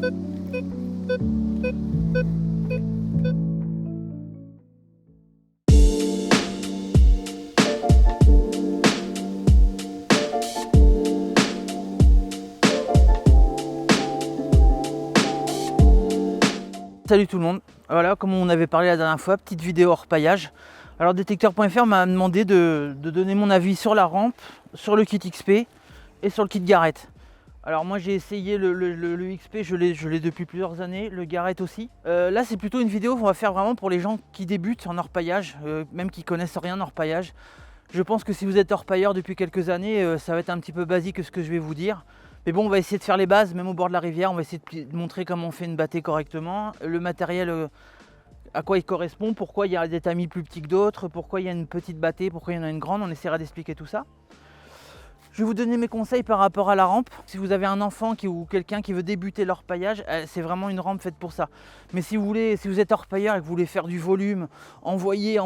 Salut tout le monde, voilà comme on avait parlé la dernière fois, petite vidéo hors paillage. Alors Détecteur.fr m'a demandé de donner mon avis sur la rampe, sur le kit XP et sur le kit Garrett. Alors moi j'ai essayé le XP, je l'ai depuis plusieurs années, le Garrett aussi. Là c'est plutôt une vidéo qu'on va faire vraiment pour les gens qui débutent en hors paillage, même qui connaissent rien en hors paillage. Je pense que si vous êtes hors pailleur depuis quelques années, ça va être un petit peu basique ce que je vais vous dire. Mais bon, on va essayer de faire les bases, même au bord de la rivière. On va essayer de montrer comment on fait une bâtée correctement. Le matériel, à quoi il correspond, pourquoi il y a des tamis plus petits que d'autres, pourquoi il y a une petite bâtée, pourquoi il y en a une grande. On essaiera d'expliquer tout ça. Je vais vous donner mes conseils par rapport à la rampe. Si vous avez un enfant ou quelqu'un qui veut débuter l'orpaillage, c'est vraiment une rampe faite pour ça. Mais si vous êtes orpailleur et que vous voulez faire du volume, envoyer,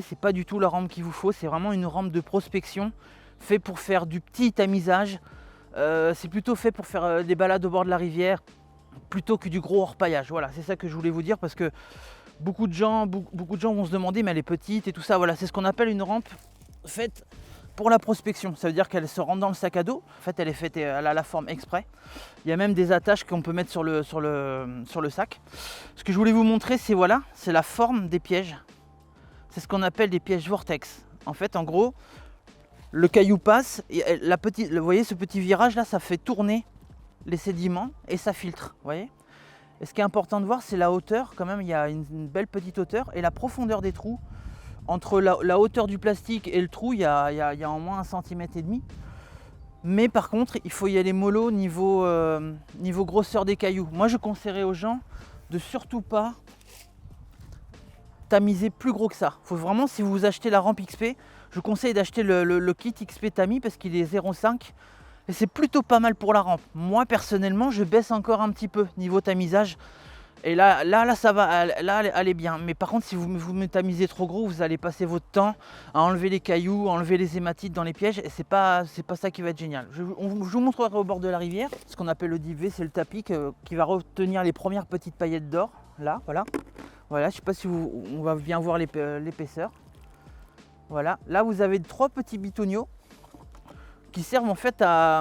c'est pas du tout la rampe qu'il vous faut. C'est vraiment une rampe de prospection, fait pour faire du petit tamisage. C'est plutôt fait pour faire des balades au bord de la rivière plutôt que du gros orpaillage. Voilà, c'est ça que je voulais vous dire parce que beaucoup de gens vont se demander mais elle est petite et tout ça. Voilà, c'est ce qu'on appelle une rampe faite pour la prospection. Ça veut dire qu'elle se rentre dans le sac à dos. En fait, elle a la forme exprès. Il y a même des attaches qu'on peut mettre sur le sac. Ce que je voulais vous montrer, c'est la forme des pièges. C'est ce qu'on appelle des pièges vortex. En fait, en gros, le caillou passe, et vous voyez ce petit virage là, ça fait tourner les sédiments et ça filtre, vous voyez. Et ce qui est important de voir, c'est la hauteur, quand même, il y a une belle petite hauteur et la profondeur des trous. Entre la hauteur du plastique et le trou, il y a en moins 1,5 cm. Mais par contre, il faut y aller mollo niveau grosseur des cailloux. Moi, je conseillerais aux gens de surtout pas tamiser plus gros que ça. Faut vraiment, si vous achetez la rampe XP, je conseille d'acheter le kit XP Tamis parce qu'il est 0,5 et c'est plutôt pas mal pour la rampe. Moi personnellement, je baisse encore un petit peu niveau tamisage et là ça va, là elle est bien. Mais par contre, si vous me tamisez trop gros, vous allez passer votre temps à enlever les cailloux, à enlever les hématites dans les pièges et c'est pas ça qui va être génial. Je vous montrerai au bord de la rivière ce qu'on appelle le deep V, c'est le tapis qui va retenir les premières petites paillettes d'or. Là, voilà. Voilà, je ne sais pas si on va bien voir l'épaisseur. Voilà, là vous avez 3 petits bitoniaux qui servent en fait à,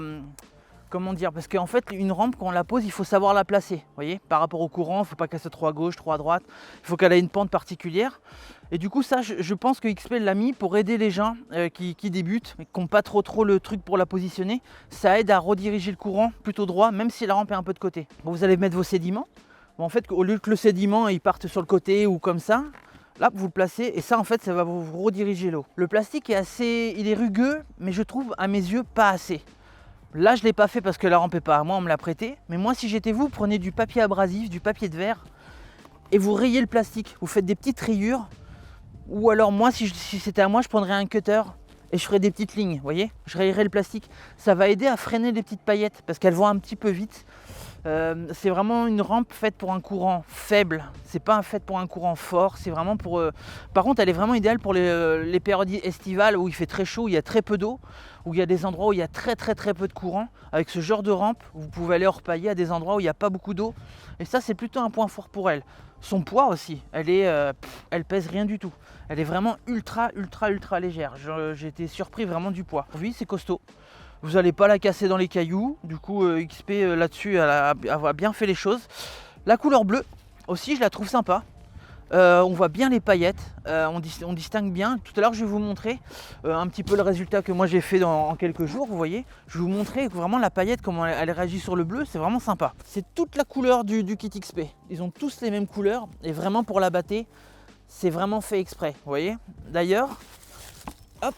comment dire, parce qu'en fait une rampe quand on la pose, il faut savoir la placer, vous voyez, par rapport au courant, il ne faut pas qu'elle soit trop à gauche, trop à droite, il faut qu'elle ait une pente particulière. Et du coup ça, je pense que XP l'a mis pour aider les gens qui débutent, mais qui n'ont pas trop le truc pour la positionner. Ça aide à rediriger le courant plutôt droit, même si la rampe est un peu de côté. Bon, vous allez mettre vos sédiments. Bon, en fait, au lieu que le sédiment il parte sur le côté ou comme ça, là vous le placez et ça en fait ça va vous rediriger l'eau. Le plastique est il est rugueux, mais je trouve à mes yeux pas assez. Là je l'ai pas fait parce que la rampe est pas à moi, on me l'a prêté. Mais moi si j'étais vous, prenez du papier abrasif, du papier de verre et vous rayez le plastique. Vous faites des petites rayures. Ou alors moi si c'était à moi, je prendrais un cutter et je ferais des petites lignes, vous voyez. Je rayerais le plastique. Ça va aider à freiner les petites paillettes parce qu'elles vont un petit peu vite. C'est vraiment une rampe faite pour un courant faible, c'est pas faite pour un courant fort, c'est vraiment pour... Par contre elle est vraiment idéale pour les périodes estivales où il fait très chaud, où il y a très peu d'eau, où il y a des endroits où il y a très peu de courant. Avec ce genre de rampe, vous pouvez aller orpailler à des endroits où il n'y a pas beaucoup d'eau et ça c'est plutôt un point fort pour elle. Son poids aussi, elle pèse rien du tout, elle est vraiment ultra légère. J'ai été surpris vraiment du poids. Oui, c'est costaud. Vous n'allez pas la casser dans les cailloux. Du coup, XP là-dessus, elle a bien fait les choses. La couleur bleue aussi, je la trouve sympa. On voit bien les paillettes, on distingue bien. Tout à l'heure, je vais vous montrer un petit peu le résultat que moi j'ai fait en quelques jours. Vous voyez, je vais vous montrer vraiment la paillette, comment elle réagit sur le bleu. C'est vraiment sympa. C'est toute la couleur du kit XP. Ils ont tous les mêmes couleurs et vraiment pour la bâtée, c'est vraiment fait exprès. Vous voyez. D'ailleurs, hop.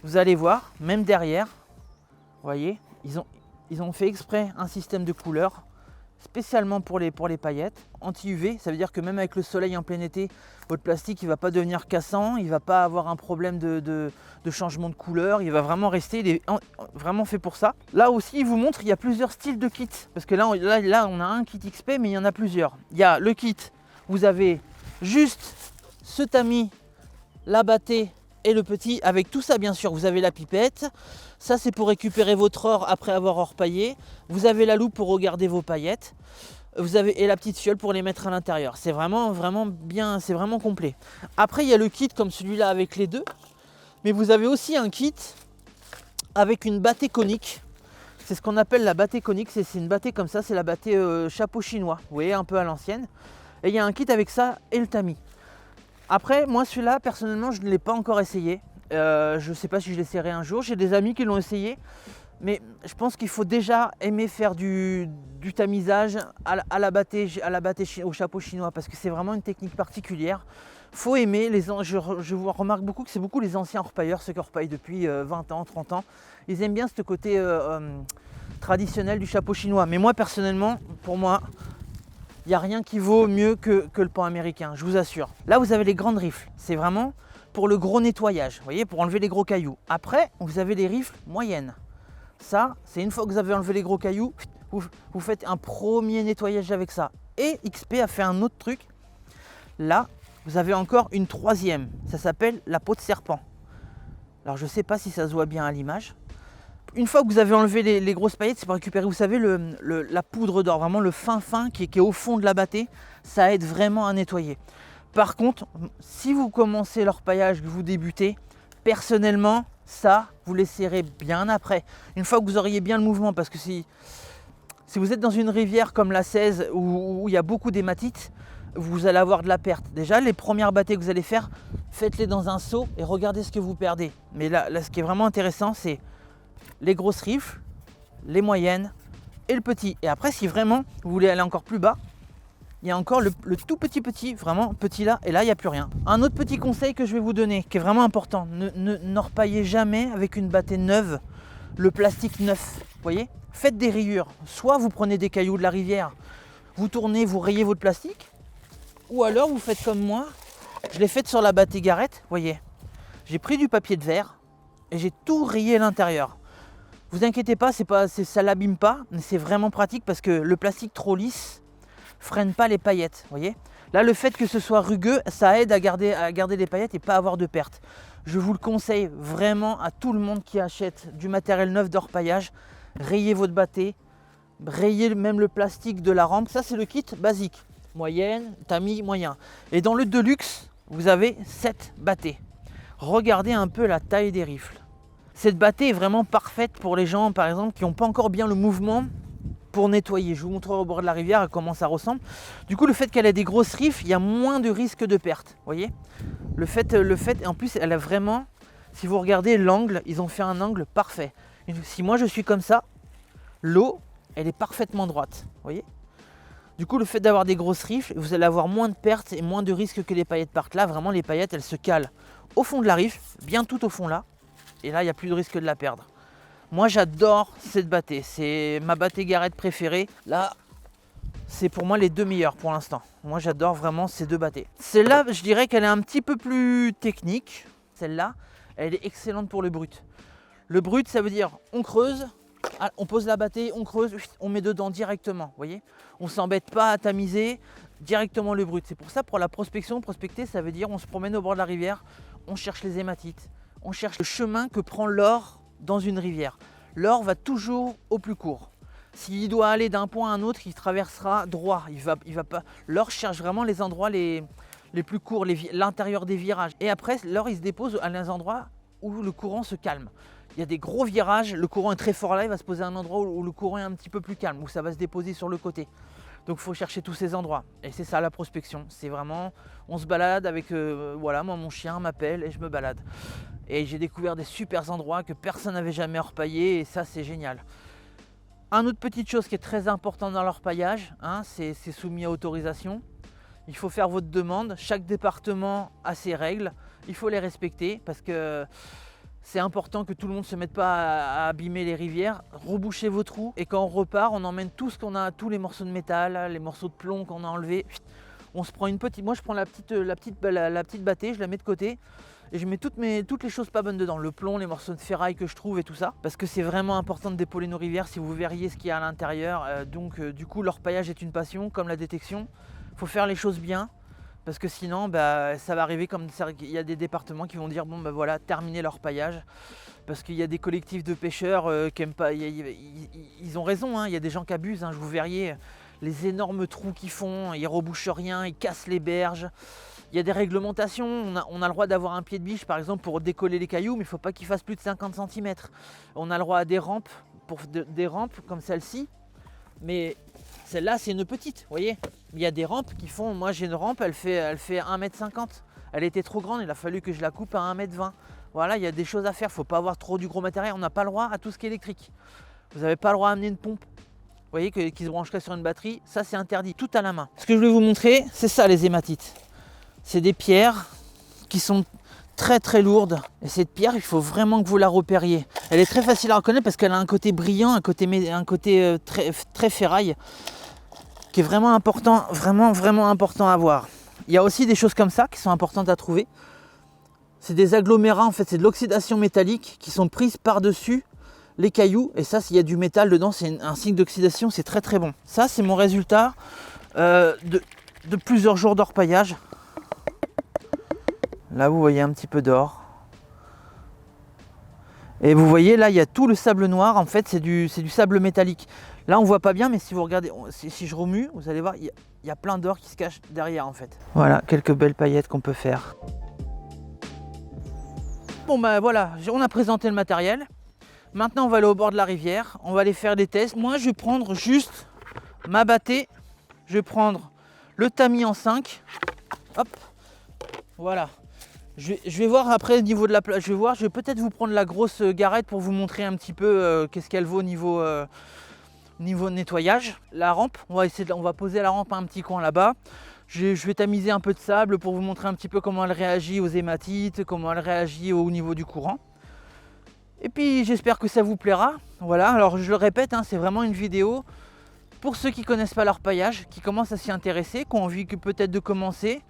Vous allez voir, même derrière, vous voyez, ils ont fait exprès un système de couleurs spécialement pour les paillettes, anti-UV. Ça veut dire que même avec le soleil en plein été, votre plastique il ne va pas devenir cassant, il ne va pas avoir un problème de changement de couleur, il va vraiment rester, il est vraiment fait pour ça. Là aussi, il vous montre, il y a plusieurs styles de kits. Parce que là on a un kit XP, mais il y en a plusieurs. Il y a le kit, vous avez juste ce tamis, la bâtée et le petit. Avec tout ça, bien sûr, vous avez la pipette. Ça, c'est pour récupérer votre or après avoir orpaillé. Vous avez la loupe pour regarder vos paillettes. Vous avez et la petite fiole pour les mettre à l'intérieur. C'est vraiment bien, c'est vraiment complet. Après, il y a le kit comme celui-là avec les deux. Mais vous avez aussi un kit avec une battée conique. C'est ce qu'on appelle la battée conique. C'est une battée comme ça, c'est la battée chapeau chinois. Vous voyez, un peu à l'ancienne. Et il y a un kit avec ça et le tamis. Après, moi celui-là, personnellement, je ne l'ai pas encore essayé. Je ne sais pas si je l'essaierai un jour. J'ai des amis qui l'ont essayé. Mais je pense qu'il faut déjà aimer faire du tamisage à la battée au chapeau chinois. Parce que c'est vraiment une technique particulière. Faut aimer, je remarque beaucoup que c'est beaucoup les anciens orpailleurs, ceux qui orpaillent depuis 20 ans, 30 ans. Ils aiment bien ce côté traditionnel du chapeau chinois. Mais moi, personnellement, pour moi, il n'y a rien qui vaut mieux que le pan américain, je vous assure. Là, vous avez les grandes rifles. C'est vraiment pour le gros nettoyage, vous voyez, pour enlever les gros cailloux. Après, vous avez les rifles moyennes. Ça, c'est une fois que vous avez enlevé les gros cailloux, vous faites un premier nettoyage avec ça. Et XP a fait un autre truc. Là, vous avez encore une troisième. Ça s'appelle la peau de serpent. Alors, je ne sais pas si ça se voit bien à l'image. Une fois que vous avez enlevé les grosses paillettes, c'est pour récupérer, vous savez, la poudre d'or, vraiment le fin qui est au fond de la battée. Ça aide vraiment à nettoyer. Par contre, si vous commencez l'orpaillage, que vous débutez, personnellement, ça, vous l'essaierez bien après. Une fois que vous auriez bien le mouvement, parce que si vous êtes dans une rivière comme la 16 où il y a beaucoup d'hématites, vous allez avoir de la perte. Déjà, les premières battées que vous allez faire, faites-les dans un seau et regardez ce que vous perdez. Mais là ce qui est vraiment intéressant, c'est les grosses rifles, les moyennes et le petit. Et après, si vraiment vous voulez aller encore plus bas, il y a encore le tout petit, vraiment petit là, et là, il n'y a plus rien. Un autre petit conseil que je vais vous donner, qui est vraiment important, n'orpaillez jamais avec une battée neuve le plastique neuf. Vous voyez, faites des rayures. Soit vous prenez des cailloux de la rivière, vous tournez, vous rayez votre plastique, ou alors vous faites comme moi, je l'ai fait sur la battée garette, vous voyez. J'ai pris du papier de verre et j'ai tout rayé à l'intérieur. Vous inquiétez pas, ça l'abîme pas, mais c'est vraiment pratique parce que le plastique trop lisse freine pas les paillettes, vous voyez. Là, le fait que ce soit rugueux, ça aide à garder les paillettes et pas avoir de pertes. Je vous le conseille vraiment à tout le monde qui achète du matériel neuf d'orpaillage. Rayez votre battée, rayez même le plastique de la rampe. Ça, c'est le kit basique, moyenne, tamis, moyen. Et dans le Deluxe, vous avez 7 battées. Regardez un peu la taille des rifles. Cette battée est vraiment parfaite pour les gens, par exemple, qui n'ont pas encore bien le mouvement pour nettoyer. Je vous montrerai au bord de la rivière comment ça ressemble. Du coup, le fait qu'elle ait des grosses rifles, il y a moins de risque de perte. Vous voyez, le fait, en plus, elle a vraiment, si vous regardez l'angle, ils ont fait un angle parfait. Si moi je suis comme ça, l'eau, elle est parfaitement droite. Vous voyez. Du coup, le fait d'avoir des grosses rifles, vous allez avoir moins de pertes et moins de risques que les paillettes partent. Là, vraiment, les paillettes, elles se calent au fond de la rifle, bien tout au fond là. Et là, il n'y a plus de risque de la perdre. Moi, j'adore cette battée. C'est ma battée garette préférée. Là, c'est pour moi les deux meilleures pour l'instant. Moi, j'adore vraiment ces deux battées. Celle-là, je dirais qu'elle est un petit peu plus technique. Celle-là, elle est excellente pour le brut. Le brut, ça veut dire on creuse, on pose la battée, on creuse, on met dedans directement. Vous voyez, on ne s'embête pas à tamiser directement le brut. C'est pour ça, pour la prospection, prospecter, ça veut dire on se promène au bord de la rivière, on cherche les hématites. On cherche le chemin que prend l'or dans une rivière. L'or va toujours au plus court. S'il doit aller d'un point à un autre, il traversera droit. Il va pas. L'or cherche vraiment les endroits les plus courts, l'intérieur des virages. Et après, l'or il se dépose à des endroits où le courant se calme. Il y a des gros virages, le courant est très fort là, il va se poser à un endroit où le courant est un petit peu plus calme, où ça va se déposer sur le côté. Donc il faut chercher tous ces endroits. Et c'est ça la prospection. C'est vraiment, on se balade avec, voilà, moi mon chien m'appelle et je me balade. Et j'ai découvert des super endroits que personne n'avait jamais orpaillé et ça c'est génial. Un autre petite chose qui est très importante dans l'orpaillage, hein, c'est soumis à autorisation. Il faut faire votre demande. Chaque département a ses règles. Il faut les respecter parce que c'est important que tout le monde ne se mette pas à abîmer les rivières. Rebouchez vos trous et quand on repart, on emmène tout ce qu'on a, tous les morceaux de métal, les morceaux de plomb qu'on a enlevés. On se prend une petite, moi je prends la petite battée, je la mets de côté et je mets toutes les choses pas bonnes dedans. Le plomb, les morceaux de ferraille que je trouve et tout ça. Parce que c'est vraiment important de dépolluer nos rivières si vous verriez ce qu'il y a à l'intérieur. Du coup, l'orpaillage est une passion comme la détection. Il faut faire les choses bien. parce que sinon bah, ça va arriver comme ça, il y a des départements qui vont dire bon bah voilà, terminer leur paillage, parce qu'il y a des collectifs de pêcheurs qui aiment pas, ils ont raison, hein, il y a des gens qui abusent, hein, vous verriez les énormes trous qu'ils font, ils rebouchent rien, ils cassent les berges. Il y a des réglementations, on a le droit d'avoir un pied de biche par exemple pour décoller les cailloux, mais il ne faut pas qu'il fasse plus de 50 cm. On a le droit à des rampes, des rampes comme celle-ci, mais celle-là c'est une petite, vous voyez. Il y a des rampes qui font, moi j'ai une rampe, elle fait 1,50 m. Elle était trop grande, il a fallu que je la coupe à 1,20 m. Voilà, il y a des choses à faire, il ne faut pas avoir trop du gros matériel, on n'a pas le droit à tout ce qui est électrique. Vous n'avez pas le droit à amener une pompe. Vous voyez, qui se brancherait sur une batterie, ça c'est interdit, tout à la main. Ce que je vais vous montrer, c'est ça les hématites. C'est des pierres qui sont très très lourdes. Et cette pierre, il faut vraiment que vous la repériez. Elle est très facile à reconnaître parce qu'elle a un côté brillant, un côté très ferraille, qui est vraiment important, vraiment important à voir. Il y a aussi des choses comme ça qui sont importantes à trouver. C'est des agglomérats, en fait, c'est de l'oxydation métallique qui sont prises par-dessus les cailloux. Et ça, s'il y a du métal dedans, c'est un signe d'oxydation, c'est très très bon. Ça, c'est mon résultat de plusieurs jours d'orpaillage. Là, vous voyez un petit peu d'or. Et vous voyez, là, il y a tout le sable noir. En fait, c'est du sable métallique. Là, on voit pas bien, mais si vous regardez, si je remue, vous allez voir, il y a plein d'or qui se cache derrière, en fait. Voilà, quelques belles paillettes qu'on peut faire. Bon, ben voilà, on a présenté le matériel. Maintenant, on va aller au bord de la rivière. On va aller faire des tests. Moi, je vais prendre juste ma battée. Je vais prendre le tamis en 5. Hop, voilà. Je vais voir après au niveau de la plage. Je vais peut-être vous prendre la grosse garette pour vous montrer un petit peu qu'est-ce qu'elle vaut niveau nettoyage. La rampe, on va poser la rampe à un petit coin là-bas. Je vais tamiser un peu de sable pour vous montrer un petit peu comment elle réagit aux hématites, comment elle réagit au niveau du courant. Et puis j'espère que ça vous plaira. Voilà, alors je le répète, hein, c'est vraiment une vidéo pour ceux qui ne connaissent pas l'orpaillage, qui commencent à s'y intéresser, qui ont envie peut-être de commencer.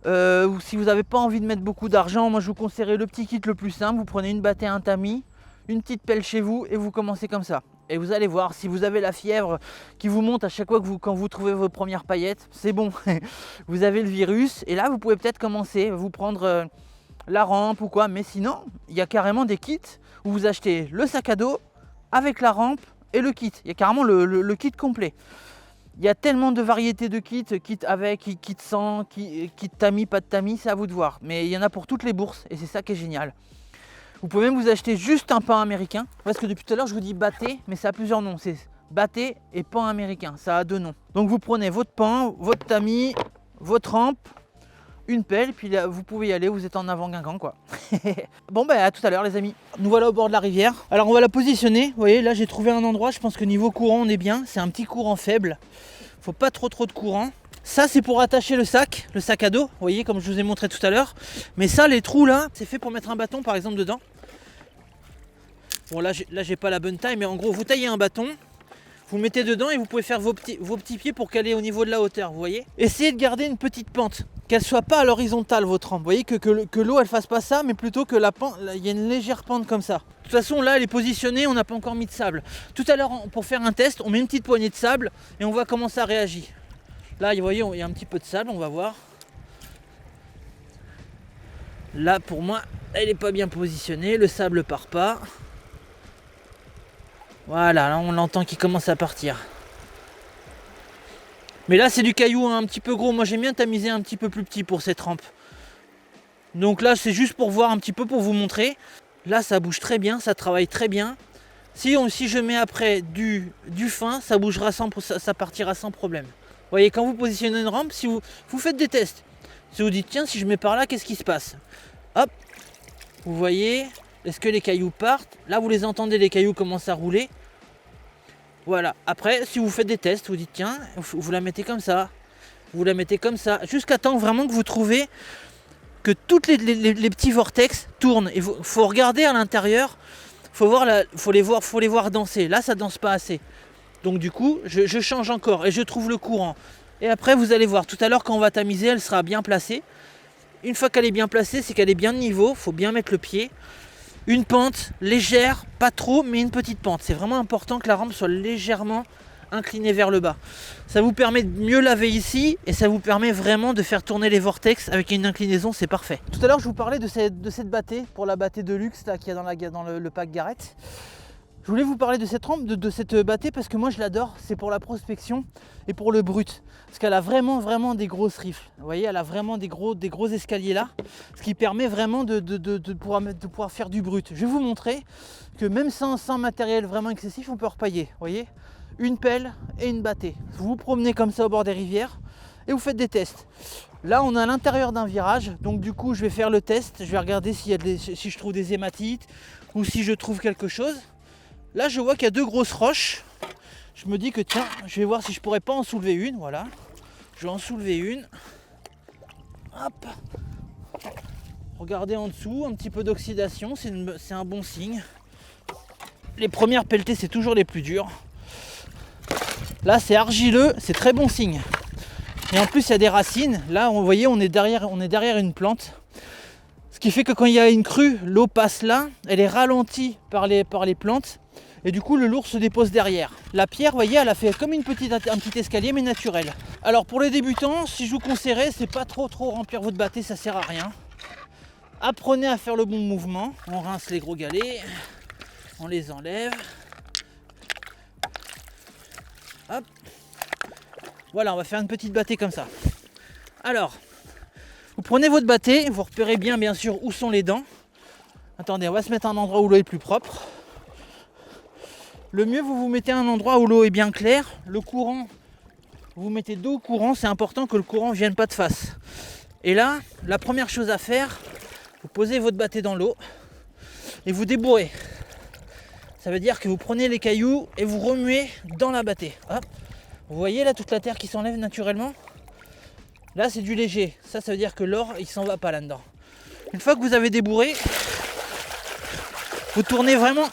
Ou si vous n'avez pas envie de mettre beaucoup d'argent, moi je vous conseillerais le petit kit le plus simple. Vous prenez une battée, un tamis, une petite pelle chez vous et vous commencez comme ça. Et vous allez voir, si vous avez la fièvre qui vous monte à chaque fois quand vous trouvez vos premières paillettes, c'est bon, vous avez le virus. Et là vous pouvez peut-être commencer, vous prendre la rampe ou quoi. Mais sinon, il y a carrément des kits où vous achetez le sac à dos avec la rampe et le kit. Il y a carrément le kit complet. Il y a tellement de variétés de kits, kit avec, kit sans, kit tamis, pas de tamis, c'est à vous de voir. Mais il y en a pour toutes les bourses et c'est ça qui est génial. Vous pouvez même vous acheter juste un pain américain. Parce que depuis tout à l'heure je vous dis battée, mais ça a plusieurs noms. C'est battée et pain américain, ça a 2 noms. Donc vous prenez votre pain, votre tamis, votre rampe, une pelle, puis là, vous pouvez y aller, vous êtes en avant Guingamp quoi. Bon ben à tout à l'heure les amis. Nous voilà au bord de la rivière. Alors on va la positionner, vous voyez là j'ai trouvé un endroit, je pense que niveau courant on est bien. C'est un petit courant faible, faut pas trop de courant. Ça c'est pour attacher le sac à dos, vous voyez comme je vous ai montré tout à l'heure. Mais ça les trous là, c'est fait pour mettre un bâton par exemple dedans. Bon là j'ai pas la bonne taille, mais en gros vous taillez un bâton, vous le mettez dedans et vous pouvez faire vos petits pieds pour caler au niveau de la hauteur, vous voyez. Essayez de garder une petite pente, qu'elle soit pas à l'horizontale votre rampe, vous voyez, que l'eau elle fasse pas ça, mais plutôt que la pente, il y a une légère pente comme ça. De toute façon là elle est positionnée, on n'a pas encore mis de sable. Tout à l'heure pour faire un test, on met une petite poignée de sable et on voit comment ça réagit. Là vous voyez il y a un petit peu de sable, on va voir. Là pour moi elle n'est pas bien positionnée, le sable part pas. Voilà, là on l'entend qui commence à partir. Mais là c'est du caillou un petit peu gros. Moi j'aime bien tamiser un petit peu plus petit pour cette rampe. Donc là c'est juste pour voir un petit peu, pour vous montrer. Là ça bouge très bien, ça travaille très bien. Si je mets après du fin, ça bougera ça partira sans problème. Vous voyez, quand vous positionnez une rampe, si vous faites des tests, si vous dites tiens si je mets par là, qu'est-ce qui se passe? Hop, vous voyez, est-ce que les cailloux partent? Là vous les entendez, les cailloux commencent à rouler. Voilà, après si vous faites des tests, vous dites tiens, vous la mettez comme ça, vous la mettez comme ça, jusqu'à temps vraiment que vous trouvez que toutes les petits vortex tournent. Et faut regarder à l'intérieur, faut les voir danser. Là ça danse pas assez. Donc du coup je change encore et je trouve le courant. Et après vous allez voir, tout à l'heure quand on va tamiser, elle sera bien placée. Une fois qu'elle est bien placée, c'est qu'elle est bien de niveau, faut bien mettre le pied. Une pente légère, pas trop, mais une petite pente. C'est vraiment important que la rampe soit légèrement incliné vers le bas. Ça vous permet de mieux laver ici et ça vous permet vraiment de faire tourner les vortex avec une inclinaison, c'est parfait. Tout à l'heure je vous parlais de cette battée, pour la battée de luxe qu'il y a dans le pack Garrett. Je voulais vous parler de cette rampe, de cette battée parce que moi je l'adore, c'est pour la prospection et pour le brut. Parce qu'elle a vraiment des grosses rifles. Vous voyez, elle a vraiment des gros escaliers là, ce qui permet vraiment de pouvoir faire du brut. Je vais vous montrer que même sans matériel vraiment excessif, on peut repailler. Vous voyez, une pelle et une battée. Vous vous promenez comme ça au bord des rivières et vous faites des tests. Là on est à l'intérieur d'un virage, donc du coup je vais faire le test, je vais regarder si je trouve des hématites ou si je trouve quelque chose. Là je vois qu'il y a deux grosses roches. Je me dis que tiens, je vais voir si je pourrais pas en soulever une. Voilà, je vais en soulever une. Hop. Regardez en dessous, un petit peu d'oxydation, c'est un bon signe. Les premières pelletées c'est toujours les plus dures. Là c'est argileux, c'est très bon signe. Et en plus il y a des racines. Là vous voyez on est derrière une plante. Ce qui fait que quand il y a une crue, l'eau passe là, elle est ralentie par les plantes. Et du coup le lourd se dépose derrière. La pierre, vous voyez, elle a fait comme un petit escalier mais naturel. Alors pour les débutants, si je vous conseillerais, c'est pas trop remplir votre battée, ça sert à rien. Apprenez à faire le bon mouvement. On rince les gros galets, on les enlève. Hop. Voilà, on va faire une petite battée comme ça. Alors, vous prenez votre battée, vous repérez bien sûr où sont les dents. Attendez, on va se mettre à un endroit où l'eau est plus propre. Le mieux, vous vous mettez à un endroit où l'eau est bien claire. Le courant, vous mettez dos au courant. C'est important que le courant ne vienne pas de face. Et là, la première chose à faire, vous posez votre battée dans l'eau et vous débourrez. Ça veut dire que vous prenez les cailloux et vous remuez dans la battée. Hop. Vous voyez là toute la terre qui s'enlève naturellement. Là, c'est du léger. Ça veut dire que l'or, il s'en va pas là-dedans. Une fois que vous avez débourré, vous tournez vraiment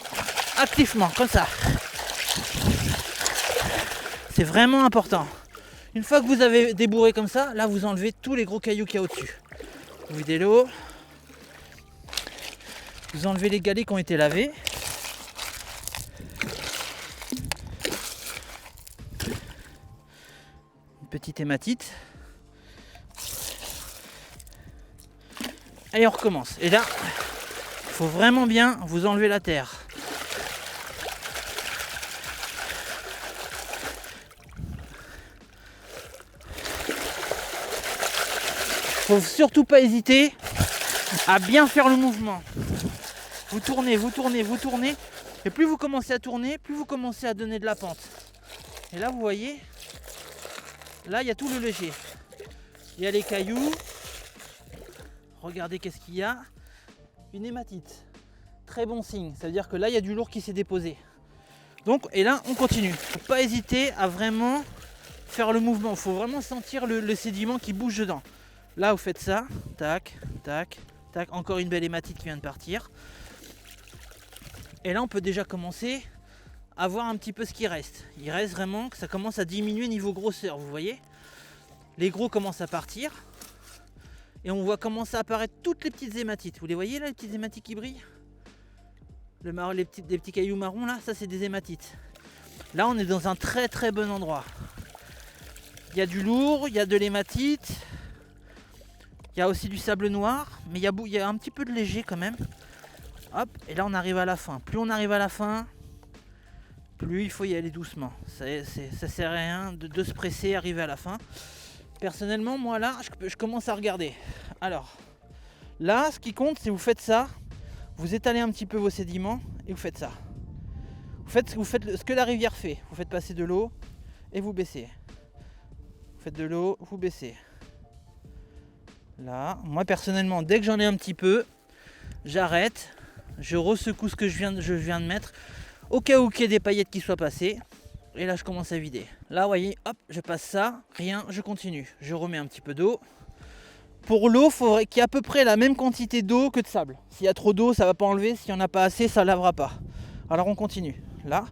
activement, comme ça. C'est vraiment important. Une fois que vous avez débourré comme ça, là vous enlevez tous les gros cailloux qu'il y a au-dessus. Vous videz l'eau. Vous enlevez les galets qui ont été lavés. Une petite hématite. Et on recommence. Et là, il faut vraiment bien vous enlever la terre. Faut surtout pas hésiter à bien faire le mouvement. Vous tournez. Et plus vous commencez à tourner, plus vous commencez à donner de la pente. Et là, vous voyez, là, il y a tout le léger. Il y a les cailloux. Regardez qu'est-ce qu'il y a. Une hématite. Très bon signe. Ça veut dire que là, il y a du lourd qui s'est déposé. Donc, et là, on continue. Faut pas hésiter à vraiment faire le mouvement. Il faut vraiment sentir le sédiment qui bouge dedans. Là, vous faites ça, tac, tac, tac. Encore une belle hématite qui vient de partir. Et là, on peut déjà commencer à voir un petit peu ce qui reste. Il reste vraiment que ça commence à diminuer niveau grosseur, vous voyez. Les gros commencent à partir. Et on voit commencer à apparaître toutes les petites hématites. Vous les voyez là, les petites hématites qui brillent? Les petits cailloux marrons là, ça c'est des hématites. Là, on est dans un très bon endroit. Il y a du lourd, il y a de l'hématite. Il y a aussi du sable noir, mais il y a un petit peu de léger quand même. Hop, et là on arrive à la fin. Plus on arrive à la fin, plus il faut y aller doucement. Ça sert à rien de se presser, arriver à la fin. Personnellement, moi là, je commence à regarder. Alors, là, ce qui compte, c'est vous faites ça, vous étalez un petit peu vos sédiments et vous faites ça. Vous faites ce que la rivière fait. Vous faites passer de l'eau et vous baissez. Vous faites de l'eau, vous baissez. Là, moi personnellement, dès que j'en ai un petit peu, j'arrête, je ressecoue ce que je viens de mettre, au cas où il y ait des paillettes qui soient passées, et là je commence à vider. Là, vous voyez, hop, je passe ça, rien, je continue. Je remets un petit peu d'eau. Pour l'eau, il faudrait qu'il y ait à peu près la même quantité d'eau que de sable. S'il y a trop d'eau, ça ne va pas enlever, s'il n'y en a pas assez, ça ne lavera pas. Alors on continue. Là,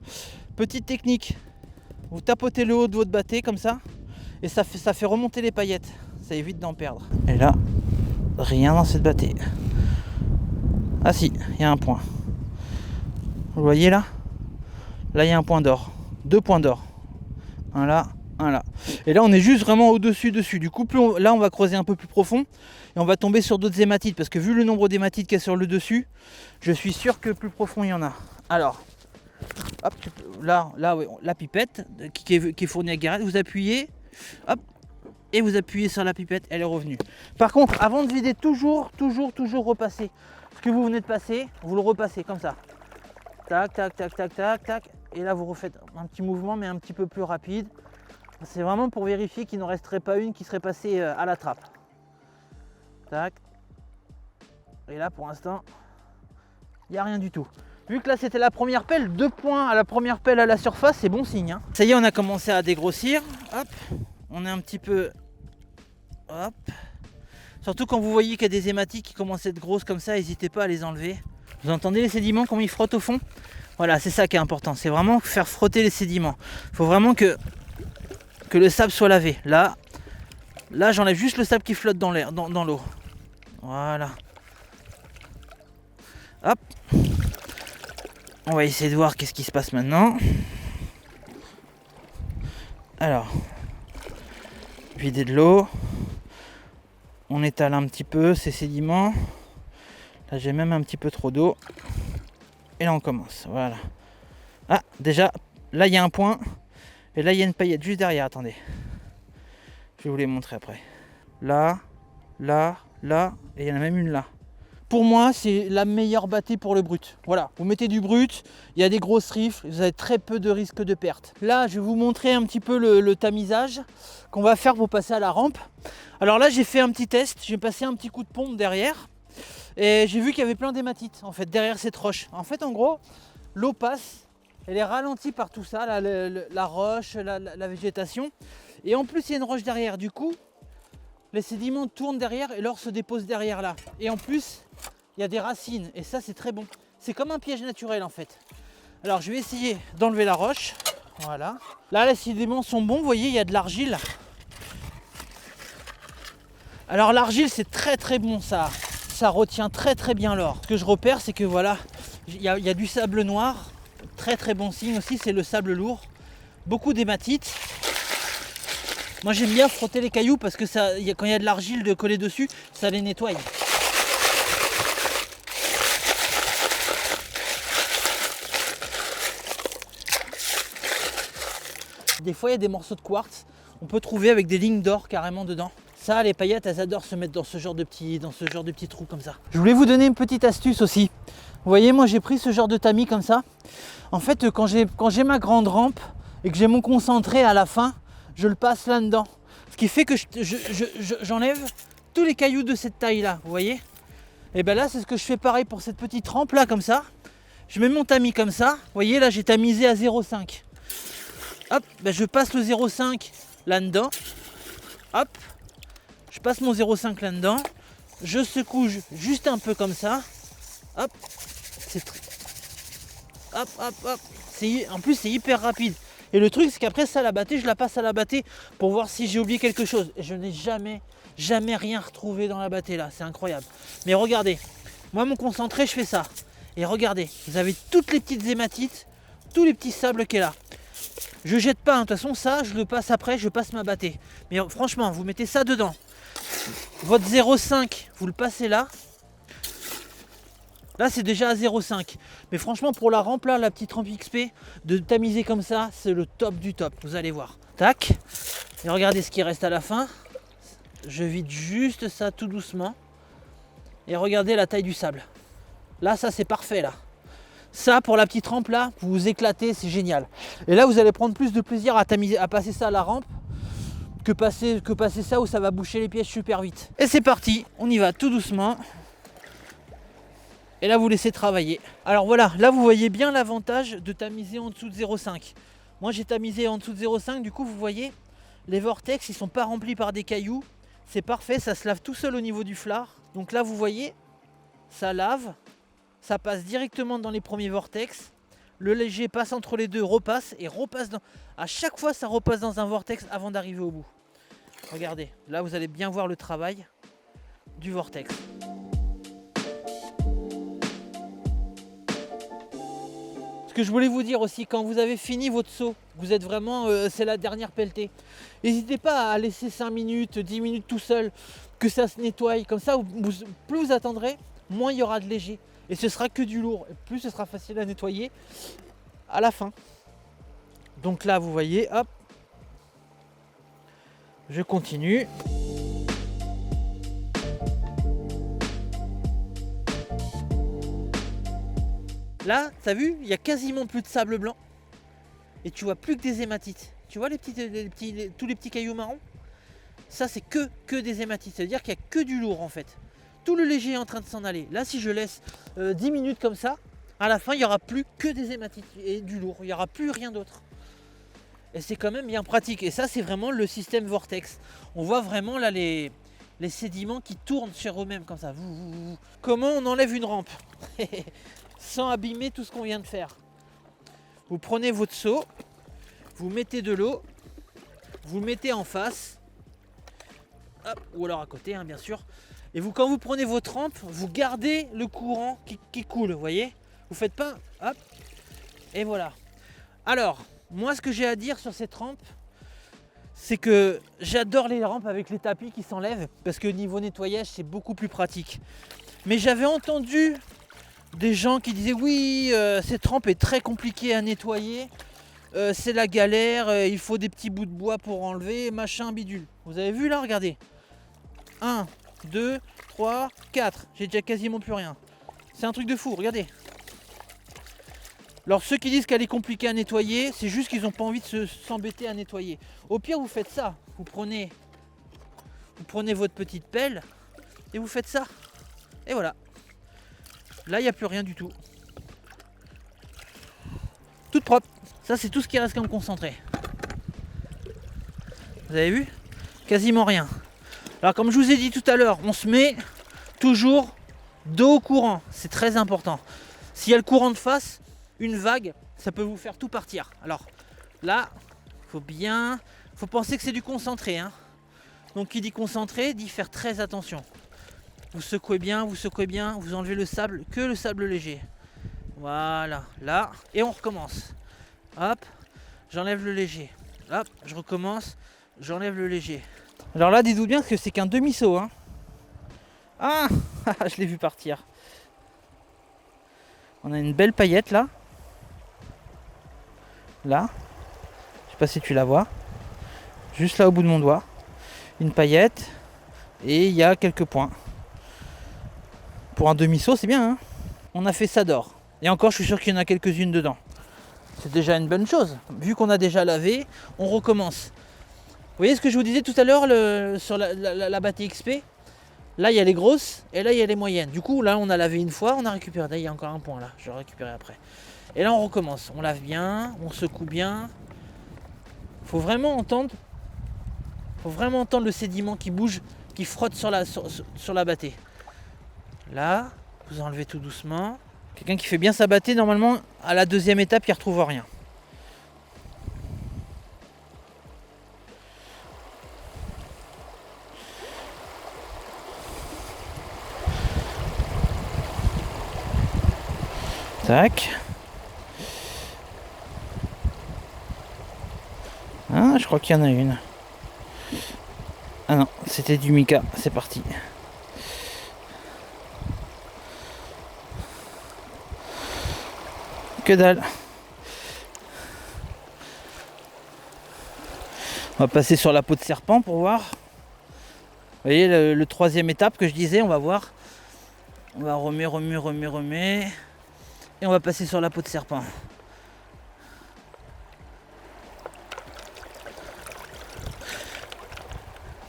petite technique, vous tapotez le haut de votre battée comme ça, et ça fait remonter les paillettes. Ça évite d'en perdre. Et là, rien dans cette battée. Ah si, il y a un point. Vous voyez là? Là, il y a un point d'or. 2 points d'or. Voilà, voilà. Et là on est juste vraiment au-dessus dessus. Du coup là on va creuser un peu plus profond et on va tomber sur d'autres hématites parce que vu le nombre d'hématites qu'il y a sur le dessus, je suis sûr que plus profond il y en a. Alors, hop, là oui, la pipette qui est fournie à Gareth, vous appuyez, hop, et vous appuyez sur la pipette, elle est revenue. Par contre, avant de vider, toujours repasser. Ce que vous venez de passer, vous le repassez comme ça. Tac, tac, tac, tac, tac, tac. Et là, vous refaites un petit mouvement, mais un petit peu plus rapide. C'est vraiment pour vérifier qu'il n'en resterait pas une qui serait passée à la trappe. Tac. Et là, pour l'instant, il n'y a rien du tout. Vu que là, c'était la première pelle, 2 points à la première pelle à la surface, c'est bon signe. Hein. Ça y est, on a commencé à dégrossir. Hop. On est un petit peu... Hop. Surtout quand vous voyez qu'il y a des hématites qui commencent à être grosses comme ça, n'hésitez pas à les enlever. Vous entendez les sédiments, comment ils frottent au fond? Voilà, c'est ça qui est important. C'est vraiment faire frotter les sédiments. Il faut vraiment que le sable soit lavé. Là j'enlève juste le sable qui flotte dans l'air, dans l'eau. Voilà. Hop. On va essayer de voir qu'est-ce qui se passe maintenant. Alors, vider de l'eau. On étale un petit peu ces sédiments. Là, j'ai même un petit peu trop d'eau. Et là, on commence. Voilà. Ah, déjà, là, il y a un point. Et là, il y a une paillette juste derrière. Attendez. Je vais vous les montrer après. Là, là, là. Et il y en a même une là. Pour moi, c'est la meilleure bâtée pour le brut. Voilà, vous mettez du brut, il y a des grosses rifles, vous avez très peu de risque de perte. Là, je vais vous montrer un petit peu le tamisage qu'on va faire pour passer à la rampe. Alors là, j'ai fait un petit test, j'ai passé un petit coup de pompe derrière et j'ai vu qu'il y avait plein d'hématites en fait derrière cette roche. En fait, en gros, l'eau passe, elle est ralentie par tout ça, la roche, la végétation. Et en plus, il y a une roche derrière. Du coup, les sédiments tournent derrière et l'or se dépose derrière là. Et en plus, il y a des racines et ça c'est très bon. C'est comme un piège naturel en fait. Alors je vais essayer d'enlever la roche. Voilà. Là les sédiments sont bons, vous voyez, il y a de l'argile. Alors l'argile c'est très bon, ça retient très bien l'or. Ce que je repère c'est que voilà, il y a du sable noir. Très bon signe aussi, c'est le sable lourd. Beaucoup d'hématites. Moi j'aime bien frotter les cailloux parce que ça, quand il y a de l'argile de coller dessus, ça les nettoie. Des fois il y a des morceaux de quartz, on peut trouver avec des lignes d'or carrément dedans. Ça, les paillettes, elles adorent se mettre dans ce genre de petits trous comme ça. Je voulais vous donner une petite astuce aussi. Vous voyez, moi j'ai pris ce genre de tamis comme ça. En fait, quand j'ai ma grande rampe et que j'ai mon concentré à la fin, je le passe là-dedans. Ce qui fait que j'enlève tous les cailloux de cette taille-là, vous voyez. Et bien là, c'est ce que je fais pareil pour cette petite rampe là, comme ça. Je mets mon tamis comme ça. Vous voyez, là, j'ai tamisé à 0,5. Hop, ben je passe le 0,5 là-dedans. Hop, je passe mon 0,5 là-dedans. Je secoue juste un peu comme ça. Hop, hop. En plus, c'est hyper rapide. Et le truc, c'est qu'après ça, la bâtée, je la passe à la bâtée pour voir si j'ai oublié quelque chose. Et je n'ai jamais rien retrouvé dans la bâtée là. C'est incroyable. Mais regardez, moi, mon concentré, je fais ça. Et regardez, vous avez toutes les petites hématites, tous les petits sables qu'il y a là. Je jette pas, hein. De toute façon, ça, je le passe après, je passe ma bâtée. Mais franchement, vous mettez ça dedans. Votre 0,5, vous le passez là. Là, c'est déjà à 0,5. Mais franchement, pour la rampe là, la petite rampe XP, de tamiser comme ça, c'est le top du top. Vous allez voir. Tac. Et regardez ce qui reste à la fin. Je vide juste ça tout doucement. Et regardez la taille du sable. Là, ça, c'est parfait là. Ça, pour la petite rampe là, vous vous éclatez, c'est génial. Et là, vous allez prendre plus de plaisir à passer ça à la rampe que passer ça où ça va boucher les pièges super vite. Et c'est parti, on y va tout doucement. Et là, vous laissez travailler. Alors voilà, là, vous voyez bien l'avantage de tamiser en dessous de 0,5. Moi, j'ai tamisé en dessous de 0,5. Du coup, vous voyez, les vortex, ils sont pas remplis par des cailloux. C'est parfait, ça se lave tout seul au niveau du flard. Donc là, vous voyez, ça lave. Ça passe directement dans les premiers vortex. Le léger passe entre les deux, repasse et repasse dans... À chaque fois, ça repasse dans un vortex avant d'arriver au bout. Regardez, là, vous allez bien voir le travail du vortex. Ce que je voulais vous dire aussi, quand vous avez fini votre seau, vous êtes vraiment, c'est la dernière pelletée. N'hésitez pas à laisser 5 minutes, 10 minutes tout seul, que ça se nettoie. Comme ça, plus vous attendrez, moins il y aura de léger. Et ce sera que du lourd. Et plus ce sera facile à nettoyer à la fin. Donc là, vous voyez, hop. Je continue. Là, t'as vu, il y a quasiment plus de sable blanc. Et tu vois plus que des hématites. Tu vois tous les petits cailloux marrons? Ça, c'est que des hématites. Ça veut dire qu'il n'y a que du lourd en fait. Tout le léger est en train de s'en aller. Là, si je laisse 10 minutes comme ça, à la fin, il n'y aura plus que des hématites et du lourd. Il n'y aura plus rien d'autre. Et c'est quand même bien pratique. Et ça, c'est vraiment le système Vortex. On voit vraiment là les sédiments qui tournent sur eux-mêmes comme ça. Comment on enlève une rampe sans abîmer tout ce qu'on vient de faire? Vous prenez votre seau, vous mettez de l'eau, vous le mettez en face, hop, ou alors à côté, hein, bien sûr. Et quand vous prenez votre rampe, vous gardez le courant qui coule, vous voyez? Vous faites pas, hop, et voilà. Alors, moi, ce que j'ai à dire sur cette rampe, c'est que j'adore les rampes avec les tapis qui s'enlèvent, parce que niveau nettoyage, c'est beaucoup plus pratique. Mais j'avais entendu des gens qui disaient oui, cette rampe est très compliquée à nettoyer, c'est la galère, il faut des petits bouts de bois pour enlever, machin bidule. Vous avez vu là, regardez. 1, 2, 3, 4. J'ai déjà quasiment plus rien. C'est un truc de fou, regardez. Alors ceux qui disent qu'elle est compliquée à nettoyer, c'est juste qu'ils n'ont pas envie de s'embêter à nettoyer. Au pire, vous faites ça. Vous prenez votre petite pelle et vous faites ça. Et voilà. Là, il n'y a plus rien du tout. Toute propre. Ça, c'est tout ce qui reste comme concentré. Vous avez vu? Quasiment rien. Alors, comme je vous ai dit tout à l'heure, on se met toujours dos au courant. C'est très important. S'il y a le courant de face, une vague, ça peut vous faire tout partir. Alors, là, faut penser que c'est du concentré, hein. Donc, qui dit concentré, dit faire très attention. Vous secouez bien, vous enlevez le sable, que le sable léger. Voilà, là, et on recommence. Hop, j'enlève le léger. Hop, je recommence, j'enlève le léger. Alors là, dites-vous bien que c'est qu'un demi-seau, hein. Ah, je l'ai vu partir. On a une belle paillette là. Là, je sais pas si tu la vois. Juste là au bout de mon doigt. Une paillette. Et il y a quelques points. Pour un demi-seau, c'est bien, hein. On a fait ça d'or. Et encore, je suis sûr qu'il y en a quelques-unes dedans. C'est déjà une bonne chose. Vu qu'on a déjà lavé, on recommence. Vous voyez ce que je vous disais tout à l'heure sur la battue XP? Là, il y a les grosses et là, il y a les moyennes. Du coup, là, on a lavé une fois, on a récupéré. Là, il y a encore un point là. Je vais récupérer après. Et là, on recommence. On lave bien, on secoue bien. Faut vraiment entendre le sédiment qui bouge, qui frotte sur la battue. Là, vous enlevez tout doucement. Quelqu'un qui fait bien sa battue, normalement, à la deuxième étape, il ne retrouve rien. Tac. Ah, je crois qu'il y en a une. Ah non, c'était du mica. C'est parti. Que dalle. On va passer sur la peau de serpent pour voir. Vous voyez le troisième étape que je disais, on va voir. On va remuer. Et on va passer sur la peau de serpent.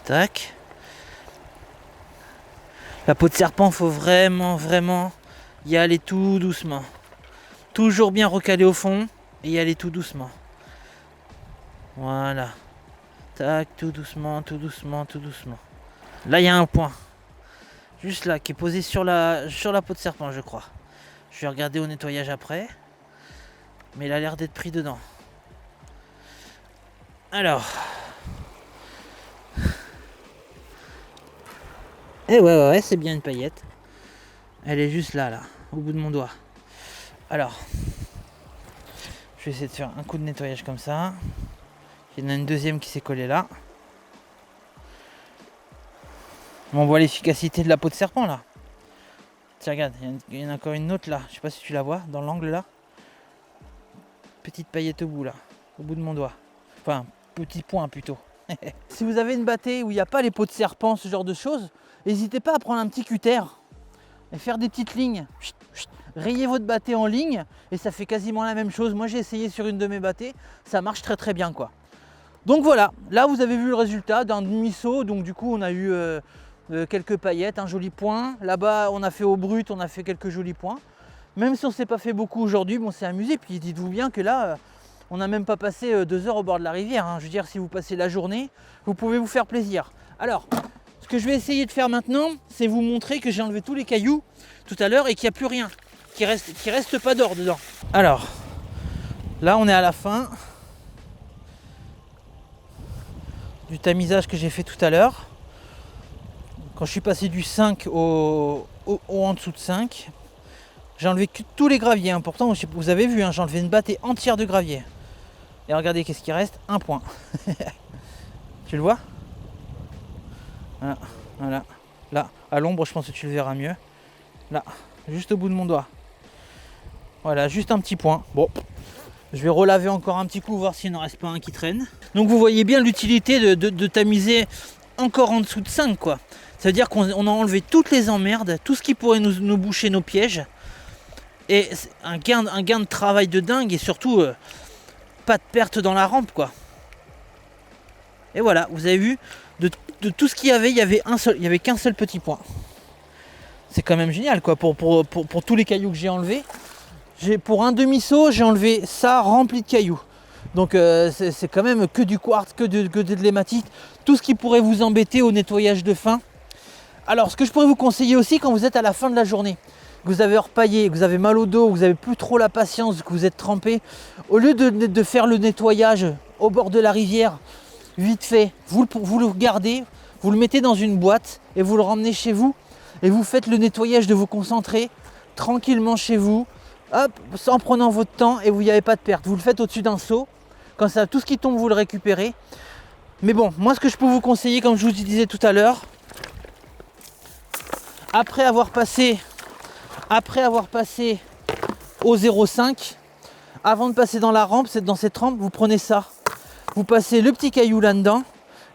Tac. La peau de serpent, faut vraiment y aller tout doucement. Toujours bien recaler au fond et y aller tout doucement. Voilà. Tac, tout doucement. Là, il y a un point. Juste là, qui est posé sur la peau de serpent, je crois. Je vais regarder au nettoyage après. Mais il a l'air d'être pris dedans. Alors. Et ouais, c'est bien une paillette. Elle est juste là, au bout de mon doigt. Alors. vais essayer de faire un coup de nettoyage comme ça. Il y en a une deuxième qui s'est collée là. On voit l'efficacité de la peau de serpent là. Tiens, regarde, il y en a encore une autre là. Je sais pas si tu la vois dans l'angle là. Petite paillette au bout là, au bout de mon doigt. Enfin, petit point plutôt. Si vous avez une bâtée où il n'y a pas les peaux de serpent, ce genre de choses, n'hésitez pas à prendre un petit cutter et faire des petites lignes. Rayez votre bâtée en ligne et ça fait quasiment la même chose. Moi j'ai essayé sur une de mes bâtées, ça marche très très bien quoi. Donc voilà, là vous avez vu le résultat d'un demi-saut. Donc du coup on a eu quelques paillettes, un joli point. Là-bas on a fait au brut, on a fait quelques jolis points. Même si on ne s'est pas fait beaucoup aujourd'hui, bon, on s'est amusé. Puis dites-vous bien que là, on n'a même pas passé 2 heures au bord de la rivière. Hein. Je veux dire, si vous passez la journée, vous pouvez vous faire plaisir. Alors, ce que je vais essayer de faire maintenant, c'est vous montrer que j'ai enlevé tous les cailloux tout à l'heure et qu'il n'y a plus rien, qu'il reste pas d'or dedans. Alors, là on est à la fin du tamisage que j'ai fait tout à l'heure. Quand je suis passé du 5 au en dessous de 5. J'ai enlevé tous les graviers, hein. Pourtant vous avez vu, hein, j'ai enlevé une bâtée entière de gravier. Et regardez qu'est-ce qui reste, un point. Tu le vois? Voilà, voilà. Là, à l'ombre, je pense que tu le verras mieux. Là, juste au bout de mon doigt. Voilà, juste un petit point. Bon, je vais relaver encore un petit coup, voir s'il n'en reste pas un qui traîne. Donc vous voyez bien l'utilité de tamiser encore en dessous de 5, quoi. Ça veut dire qu'on a enlevé toutes les emmerdes, tout ce qui pourrait nous boucher nos pièges. Et un gain de travail de dingue et surtout pas de perte dans la rampe quoi. Et voilà, vous avez vu, de tout ce qu'il y avait, il y avait qu'un seul petit point. C'est quand même génial quoi, pour tous les cailloux que j'ai enlevés. Pour un demi-saut, j'ai enlevé ça rempli de cailloux. Donc c'est quand même que du quartz, que de l'hématite, tout ce qui pourrait vous embêter au nettoyage de fin. Alors ce que je pourrais vous conseiller aussi quand vous êtes à la fin de la journée, que vous avez repaillé, que vous avez mal au dos, que vous n'avez plus trop la patience, que vous êtes trempé, au lieu de faire le nettoyage au bord de la rivière, vite fait, vous le gardez, vous le mettez dans une boîte et vous le ramenez chez vous et vous faites le nettoyage de vos concentrés tranquillement chez vous, hop, en prenant votre temps et vous n'y avez pas de perte. Vous le faites au-dessus d'un seau, comme ça tout ce qui tombe vous le récupérez. Mais bon, moi ce que je peux vous conseiller, comme je vous disais tout à l'heure, après avoir passé au 0,5, avant de passer dans la rampe, dans cette rampe, vous prenez ça. Vous passez le petit caillou là-dedans.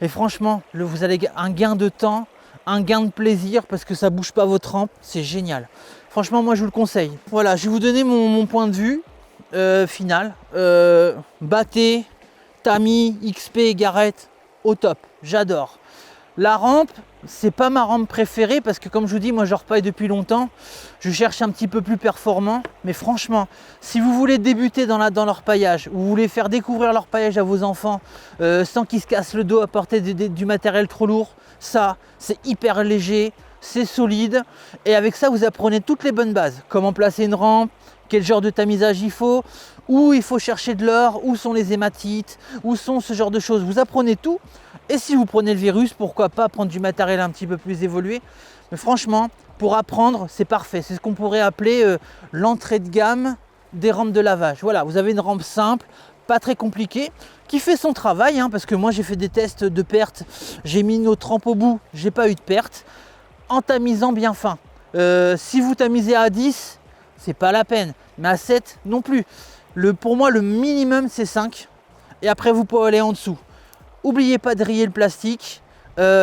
Et franchement, vous avez un gain de temps, un gain de plaisir parce que ça ne bouge pas votre rampe. C'est génial. Franchement, moi, je vous le conseille. Voilà, je vais vous donner mon point de vue final. Bâtée, tamis, XP, Garrett, au top. J'adore. La rampe, c'est pas ma rampe préférée parce que comme je vous dis, moi je repaille depuis longtemps. Je cherche un petit peu plus performant. Mais franchement, si vous voulez débuter dans leur paillage, ou vous voulez faire découvrir leur paillage à vos enfants sans qu'ils se cassent le dos à porter du matériel trop lourd, ça, c'est hyper léger, c'est solide. Et avec ça, vous apprenez toutes les bonnes bases. Comment placer une rampe, quel genre de tamisage il faut, où il faut chercher de l'or, où sont les hématites, où sont ce genre de choses. Vous apprenez tout. Et si vous prenez le virus, pourquoi pas prendre du matériel un petit peu plus évolué. Mais franchement, pour apprendre, c'est parfait. C'est ce qu'on pourrait appeler l'entrée de gamme des rampes de lavage. Voilà, vous avez une rampe simple, pas très compliquée, qui fait son travail, hein, parce que moi j'ai fait des tests de perte. J'ai mis nos trempes au bout, j'ai pas eu de perte, en tamisant bien fin. Si vous tamisez à 10, c'est pas la peine, mais à 7 non plus. Pour moi, le minimum, c'est 5. Et après, vous pouvez aller en dessous. N'oubliez pas de rayer le plastique,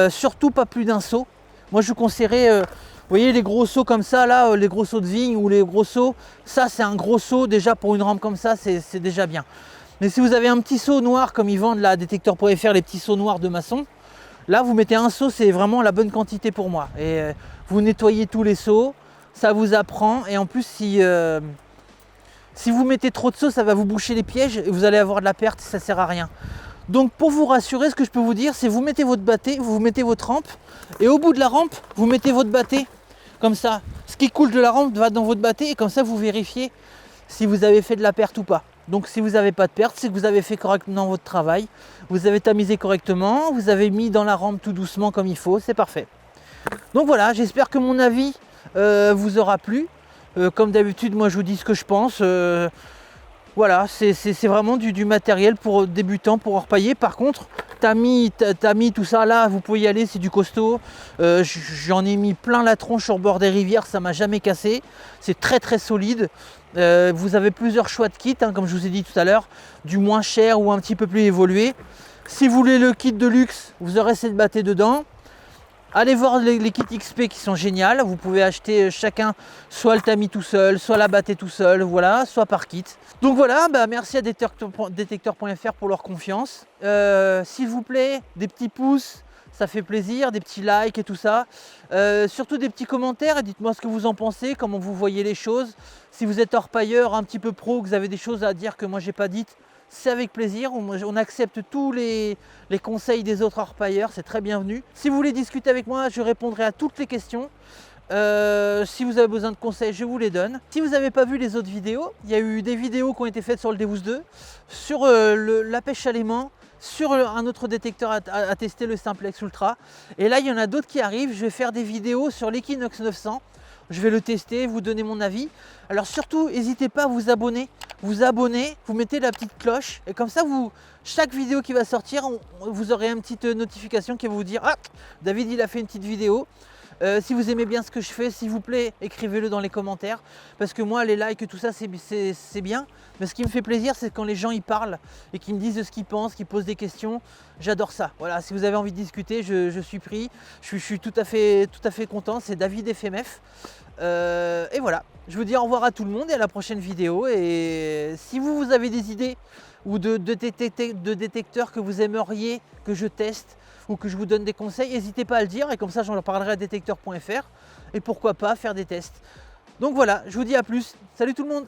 surtout pas plus d'un seau. Moi je vous conseillerais, vous voyez les gros seaux comme ça, là, les gros seaux de vigne ou les gros seaux, ça c'est un gros seau déjà pour une rampe comme ça, c'est déjà bien. Mais si vous avez un petit seau noir comme ils vendent là, détecteur.fr, les petits seaux noirs de maçon, là vous mettez un seau, c'est vraiment la bonne quantité pour moi. Et vous nettoyez tous les seaux, ça vous apprend et en plus si vous mettez trop de seaux, ça va vous boucher les pièges et vous allez avoir de la perte, ça sert à rien. Donc pour vous rassurer, ce que je peux vous dire, c'est vous mettez votre bâtée, vous mettez votre rampe, et au bout de la rampe, vous mettez votre bâtée. Comme ça, ce qui coule de la rampe va dans votre bâtée, et comme ça vous vérifiez si vous avez fait de la perte ou pas. Donc si vous n'avez pas de perte, c'est que vous avez fait correctement votre travail, vous avez tamisé correctement, vous avez mis dans la rampe tout doucement comme il faut, c'est parfait. Donc voilà, j'espère que mon avis vous aura plu. Comme d'habitude, moi je vous dis ce que je pense. Voilà, c'est vraiment du matériel pour débutants, pour orpailler. Par contre, tamis, tout ça là, vous pouvez y aller, c'est du costaud. J'en ai mis plein la tronche au bord des rivières, ça m'a jamais cassé. C'est très solide. Vous avez plusieurs choix de kits, hein, comme je vous ai dit tout à l'heure, du moins cher ou un petit peu plus évolué. Si vous voulez le kit de luxe, vous aurez cette battée dedans. Allez voir les kits XP qui sont géniales. Vous pouvez acheter chacun soit le tamis tout seul, soit la battée tout seul, voilà, soit par kit. Donc voilà, merci à détecteur.fr pour leur confiance. S'il vous plaît, des petits pouces, ça fait plaisir, des petits likes et tout ça. Surtout des petits commentaires et dites-moi ce que vous en pensez, comment vous voyez les choses. Si vous êtes orpailleur un petit peu pro, que vous avez des choses à dire que moi j'ai pas dites, c'est avec plaisir. On accepte tous les conseils des autres orpailleurs, c'est très bienvenu. Si vous voulez discuter avec moi, je répondrai à toutes les questions. Si vous avez besoin de conseils, je vous les donne. Si vous n'avez pas vu les autres vidéos, il y a eu des vidéos qui ont été faites sur le Devous 2, sur la pêche à l'aimant, sur un autre détecteur à tester, le Simplex Ultra. Et là, il y en a d'autres qui arrivent. Je vais faire des vidéos sur l'Equinox 900. Je vais le tester, vous donner mon avis. Alors surtout, n'hésitez pas à vous abonner. Vous mettez la petite cloche. Et comme ça, chaque vidéo qui va sortir, vous aurez une petite notification qui va vous dire « Ah, David, il a fait une petite vidéo ». Si vous aimez bien ce que je fais, s'il vous plaît, écrivez-le dans les commentaires. Parce que moi, les likes et tout ça, c'est bien. Mais ce qui me fait plaisir, c'est quand les gens y parlent et qu'ils me disent ce qu'ils pensent, qu'ils posent des questions. J'adore ça. Voilà, si vous avez envie de discuter, je suis pris. Je suis tout à fait content. C'est David FMF. Et voilà, je vous dis au revoir à tout le monde et à la prochaine vidéo. Et si vous avez des idées ou de détecteurs que vous aimeriez que je teste, ou que je vous donne des conseils, n'hésitez pas à le dire et comme ça j'en parlerai à détecteur.fr et pourquoi pas faire des tests. Donc voilà, je vous dis à plus. Salut tout le monde!